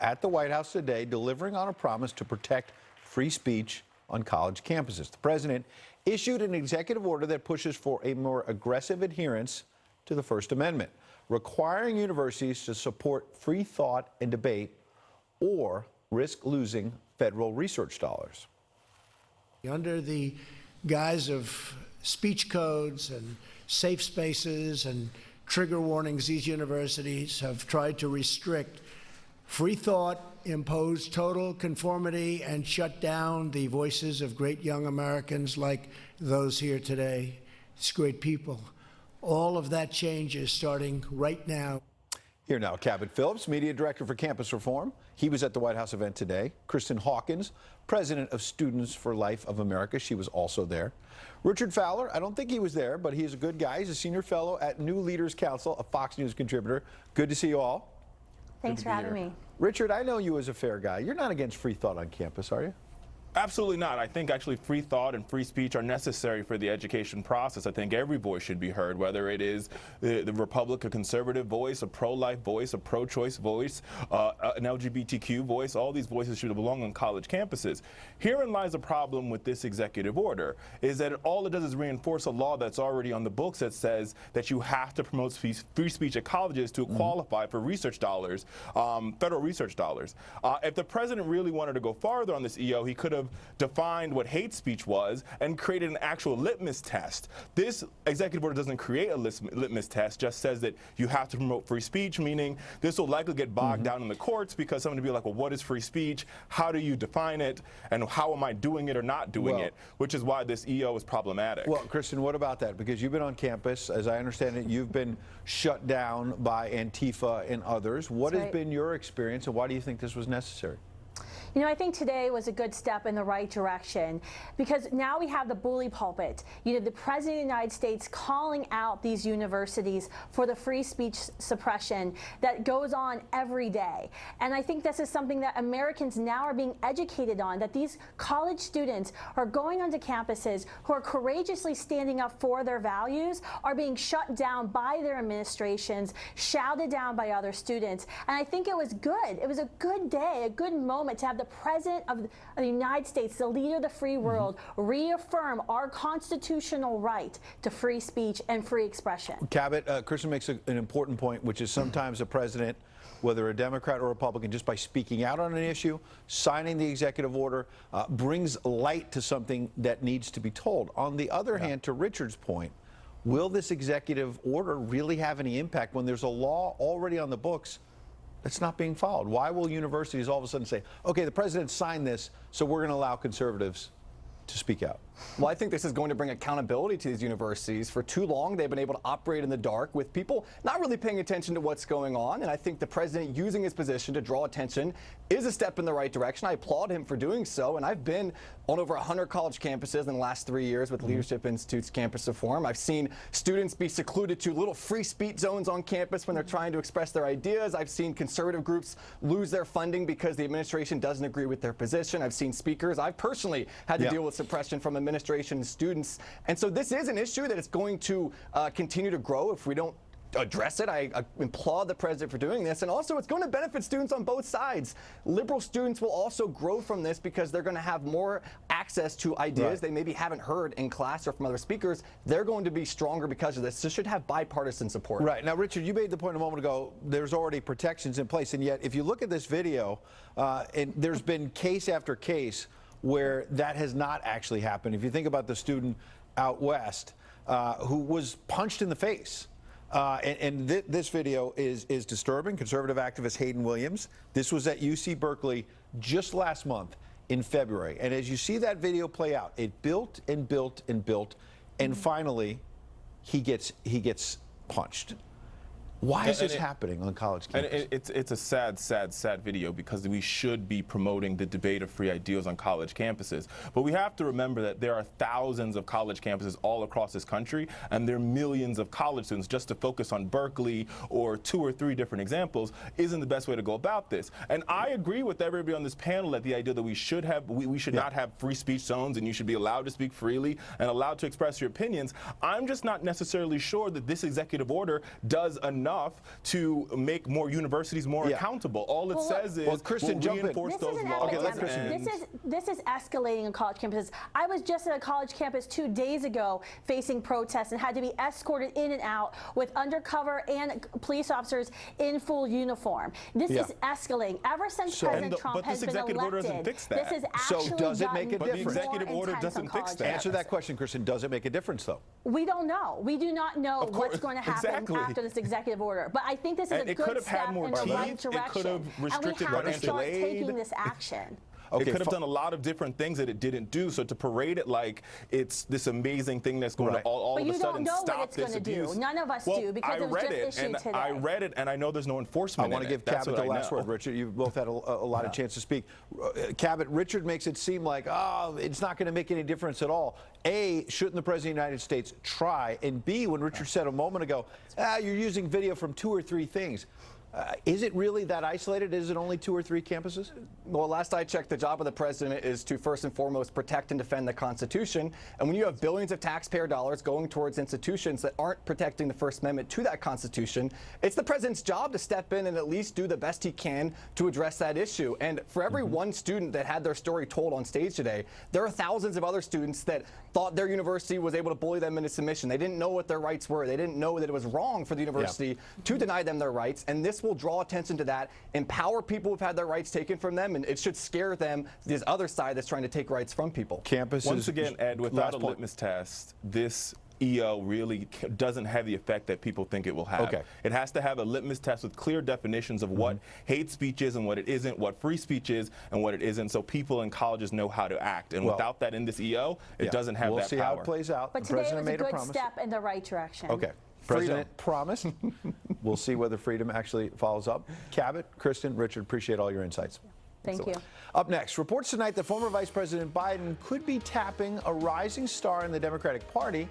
at the White House today, delivering on a promise to protect free speech on college campuses. The president issued an executive order that pushes for a more aggressive adherence to the First Amendment, requiring universities to support free thought and debate or risk losing federal research dollars. Under the guise of speech codes and safe spaces and trigger warnings, these universities have tried to restrict free thought, impose total conformity, and shut down the voices of great young Americans like those here today. It's great people. All of that change is starting right now. Here now, Cabot Phillips, Media Director for Campus Reform. He was at the White House event today. Kristen Hawkins, President of Students for Life of America. She was also there. Richard Fowler, I don't think he was there, but he's a good guy. He's a senior fellow at New Leaders Council, a Fox News contributor. Good to see you all. Thanks for having me. Richard, I know you as a fair guy. You're not against free thought on campus, are you? Absolutely not. I think actually free thought and free speech are necessary for the education process. I think every voice should be heard, whether it is the Republican conservative voice, a pro-life voice, a pro-choice voice, an LGBTQ voice. All these voices should belong on college campuses. Herein lies a problem with this executive order, is that all it does is reinforce a law that's already on the books that says that you have to promote free speech at colleges to qualify for research dollars, federal research dollars. If the president really wanted to go farther on this EO, he could have defined what hate speech was and created an actual litmus test. This executive order doesn't create a litmus test, just says that you have to promote free speech, meaning this will likely get bogged down in the courts because someone will be like, well, what is free speech? How do you define it? And how am I doing it or not doing it? Which is why this EO is problematic. Well, Kristen, what about that? Because you've been on campus, as I understand it, you've been shut down by Antifa and others. What has been your experience, and why do you think this was necessary? You know, I think today was a good step in the right direction because now we have the bully pulpit. You know, the President of the United States calling out these universities for the free speech suppression that goes on every day. And I think this is something that Americans now are being educated on, that these college students are going onto campuses who are courageously standing up for their values are being shut down by their administrations, shouted down by other students. And I think it was good. It was a good day, a good moment to have the President of the United States, the leader of the free world, reaffirm our constitutional right to free speech and free expression. Cabot, Kristen makes an important point, which is sometimes a president, whether a Democrat or Republican, just by speaking out on an issue, signing the executive order, brings light to something that needs to be told. On the other hand, to Richard's point, will this executive order really have any impact when there's a law already on the books that's not being followed? Why will universities all of a sudden say, okay, the president signed this, so we're going to allow conservatives to speak out? Well, I think this is going to bring accountability to these universities. For too long, they've been able to operate in the dark with people not really paying attention to what's going on. And I think the president using his position to draw attention is a step in the right direction. I applaud him for doing so. And I've been on over 100 college campuses in the last 3 years with Leadership Institute's Campus Reform. I've seen students be secluded to little free speech zones on campus when they're trying to express their ideas. I've seen conservative groups lose their funding because the administration doesn't agree with their position. I've seen speakers. I've personally had to deal with suppression from administration and students. And so this is an issue that is going to continue to grow if we don't address it. I applaud the president for doing this. And also, it's going to benefit students on both sides. Liberal students will also grow from this because they're going to have more access to ideas they maybe haven't heard in class or from other speakers. They're going to be stronger because of this. This should have bipartisan support. Right. Now, Richard, you made the point a moment ago, there's already protections in place. And yet, if you look at this video, and there's been case after case where that has not actually happened. If you think about the student out west who was punched in the face. This video is disturbing. Conservative activist Hayden Williams. This was at UC Berkeley just last month in February. And as you see that video play out, it built and built and built, and finally he gets punched. Why is this happening on college campuses? And it's a sad video because we should be promoting the debate of free ideals on college campuses. But we have to remember that there are thousands of college campuses all across this country, and there are millions of college students. Just to focus on Berkeley or 2 or 3 different examples isn't the best way to go about this. And I agree with everybody on this panel that the idea that we should not have free speech zones and you should be allowed to speak freely and allowed to express your opinions. I'm just not necessarily sure that this executive order does enough enough to make more universities more Yeah. accountable. All it says is Kristen, we'll jump in. reinforce This those is an laws. epidemic. This is escalating on college campuses. I was just at a college campus 2 days ago facing protests and had to be escorted in and out with undercover and police officers in full uniform. This Yeah. is escalating. Ever since So- President And Trump but has this been executive order elected, doesn't fix that. this has So actually does it make a gotten difference? more The executive order intense doesn't on fix college that. Answer that campuses. question, Kristen. Does it make a difference, though? We don't know. We do not know Of course, what's going to happen exactly. after this executive order. But I think this is And a it could good have had step more in the right teeth. It could direction. have restricted and we have to financial start aid. taking this action. Okay, It could have done a lot of different things that it didn't do. So to parade it like it's this amazing thing that's going Right. to all But of you a don't sudden know what stop it's this gonna do. abuse. None of us well, do, because I it was read just it, issued and today. I read it, and I know there's no enforcement. I want to in give it. That's Cabot what the I last know. word. Richard, you've both had a lot of chance to speak. Cabot, Richard makes it seem like, it's not going to make any difference at all. A, shouldn't the President of the United States try? And B, when Richard said a moment ago, you're using video from 2 or 3 things. Is it really that isolated? Is it only 2 or 3 campuses? Well, last I checked, the job of the president is to first and foremost protect and defend the Constitution. And when you have billions of taxpayer dollars going towards institutions that aren't protecting the First Amendment to that Constitution, it's the president's job to step in and at least do the best he can to address that issue. And for every one student that had their story told on stage today, there are thousands of other students that thought their university was able to bully them into submission. They didn't know what their rights were. They didn't know that it was wrong for the university to deny them their rights. And this will draw attention to that, empower people who've had their rights taken from them, and it should scare them, this other side that's trying to take rights from people. Campuses. Once again, Ed, without last a point. litmus test, this EO really doesn't have the effect that people think it will have. Okay. It has to have a litmus test with clear definitions of what hate speech is and what it isn't, what free speech is and what it isn't, so people in colleges know how to act. And Well, without that in this EO, it doesn't have we'll that see power. how it plays out. But The today president was a made good promise. step in the right direction. Okay. President promised. We'll see whether freedom actually follows up. Cabot, Kristen, Richard, appreciate all your insights. Thank you. Up next, reports tonight that former Vice President Biden could be tapping a rising star in the Democratic Party